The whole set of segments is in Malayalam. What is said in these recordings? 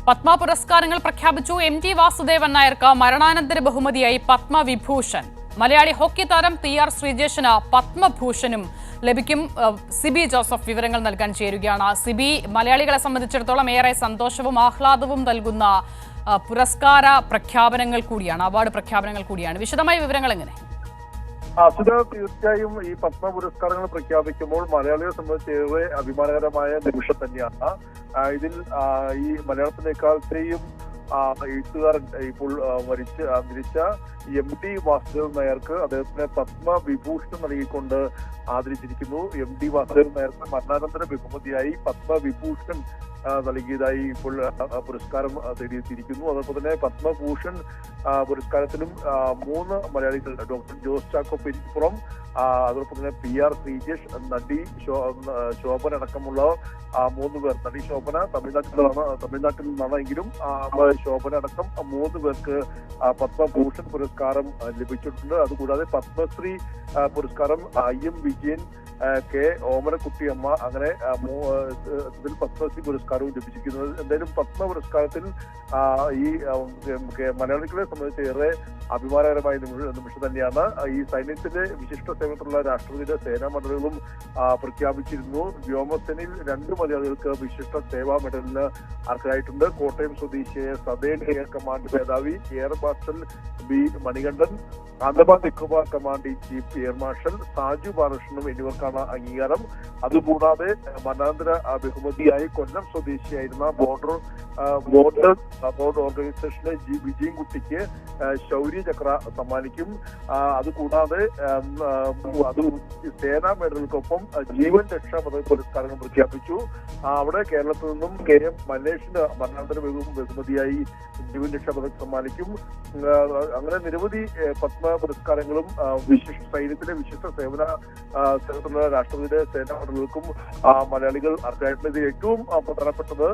പത്മ പുരസ്കാരങ്ങൾ പ്രഖ്യാപിച്ചു. എം.ടി. വാസുദേവൻ നായർക്ക് മരണാനന്തര ബഹുമതിയായി പത്മവിഭൂഷൺ. മലയാളി ഹോക്കി താരം ടി.ആർ. ശ്രീജേഷിന് പത്മഭൂഷണും ലഭിക്കും. സിബി ജോസഫ് വിവരങ്ങൾ നൽകാൻ ചേരുകയാണ്. സിബി, മലയാളികളെ സംബന്ധിച്ചിടത്തോളം ഏറെ സന്തോഷവും ആഹ്ലാദവും നൽകുന്ന പുരസ്കാര പ്രഖ്യാപനങ്ങൾ കൂടിയാണ്, അവാർഡ് പ്രഖ്യാപനങ്ങൾ കൂടിയാണ്. വിശദമായ വിവരങ്ങൾ എങ്ങനെ? അസുര തീർച്ചയായും ഈ പത്മ പുരസ്കാരങ്ങൾ പ്രഖ്യാപിക്കുമ്പോൾ മലയാളികളെ സംബന്ധിച്ച് ഏറെ അഭിമാനകരമായ നിമിഷം തന്നെയാണ്. ഇതിൽ ഈ മലയാളത്തിനേക്കാളത്തെയും എഴുത്തുകാരൻ ഇപ്പോൾ മരിച്ച എം.ടി. വാസുദേവൻ നായർക്ക് അദ്ദേഹത്തിന് പത്മവിഭൂഷൺ നൽകിക്കൊണ്ട് ആദരിച്ചിരിക്കുന്നു. എം.ടി. വാസുദേവൻ നായർക്ക് മരണാനന്തര ബഹുമതിയായി പത്മവിഭൂഷൺ നൽകിയതായി ഇപ്പോൾ പുരസ്കാരം തേടിയെത്തിയിരിക്കുന്നു. അതോടൊപ്പം തന്നെ പത്മഭൂഷൺ പുരസ്കാരത്തിലും 3 മലയാളികൾ, ഡോക്ടർ ജോസ് ചാക്കോ പെരിപ്പുറം, അതോടൊപ്പം തന്നെ ടി.ആർ. ശ്രീജേഷ്, നടി ശോഭന അടക്കമുള്ള 3 പേർ. നടി ശോഭന തമിഴ്നാട്ടിൽ നിന്നാണെങ്കിലും ശോഭന അടക്കം 3 പേർക്ക് പത്മഭൂഷൺ പുരസ്കാരം ലഭിച്ചിട്ടുണ്ട്. അതുകൂടാതെ പത്മശ്രീ പുരസ്കാരം I.M. വിജയൻ, കെ ഓമനക്കുട്ടിയമ്മ, അങ്ങനെ ഇതിൽ പത്മശ്രീ പുരസ്കാരവും ലഭിച്ചിരിക്കുന്നത്. എന്തായാലും പത്മ പുരസ്കാരത്തിൽ ഈ മലയാളികളെ സംബന്ധിച്ച് ഏറെ അഭിമാനകരമായ നിമിഷം തന്നെയാണ്. ഈ സൈന്യത്തിലെ വിശിഷ്ട സേവനത്തിലുള്ള രാഷ്ട്രപതിയുടെ സേനാ മെഡലുകളും പ്രഖ്യാപിച്ചിരുന്നു. വ്യോമസേനയിൽ 2 മലയാളികൾക്ക് വിശിഷ്ട സേവാ മെഡലിന് അർഹരായിട്ടുണ്ട്. കോട്ടയം സ്വദേശിയായ സദേൺ എയർ കമാൻഡ് മേധാവി air marshal B Manikandan, Andaman Nicobar command in chief air marshal Saju ബാലകൃഷ്ണനും എന്നിവർക്കാണ് അംഗീകാരം. അതുകൂടാതെ മരണാനന്തര ബഹുമതിയായി കൊല്ലം സ്വദേശിയായിരുന്ന ബോർഡർ ഓർഗനൈസേഷന് വിജയൻകുട്ടിക്ക് ശൗര്യ ചക്ര സമ്മാനിക്കും. അതുകൂടാതെ സേനാ മെഡലുകൾക്കൊപ്പം ജീവൻ രക്ഷാ പദവി പുരസ്കാരങ്ങൾ പ്രഖ്യാപിച്ചു. അവിടെ കേരളത്തിൽ നിന്നും KM മല്ലേഷിന് മരണാനന്തര ബഹുമതിയായി ജീവൻ രക്ഷാ പദവി സമ്മാനിക്കും. അങ്ങനെ നിരവധി പത്മ പുരസ്കാരങ്ങളും സൈന്യത്തിലെ വിശിഷ്ട സേവനത്തിലുള്ള രാഷ്ട്രപതിയുടെ സേനാ മെഡലുകൾക്കും മലയാളികൾ അർഹരായിട്ടുണ്ട്. ഇതിൽ ഏറ്റവും പ്രധാനപ്പെട്ടത്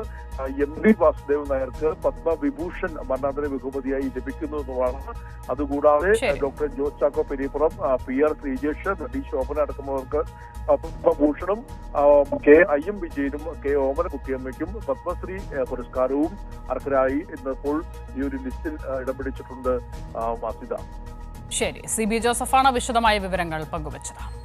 എം.ടി. വാസുദേവൻ നായർക്ക് പത്മവിഭൂഷൺ മരണാനന്തര ബഹുമതിയായി ലഭിക്കുന്നു എന്നതാണ്. അതുകൂടാതെ ഡോക്ടർ ജോസ് ചാക്കോ പെരിപ്പുറം, ടി.ആർ. ശ്രീജേഷ്, നടി ശോഭന അടക്കമുള്ളവർക്ക് പത്മഭൂഷണും I.M. വിജയനും കെ ഓമനക്കുട്ടിയമ്മയ്ക്കും പത്മശ്രീ പുരസ്കാരവും അർഹരായി ഇന്നിപ്പോൾ ഈ ഒരു ലിസ്റ്റിൽ ഇടം പിടിച്ചിട്ടുണ്ട്. മാസിത. ശരി, സിബി ജോസഫാണ് വിശദമായ വിവരങ്ങൾ പങ്കുവച്ചത്.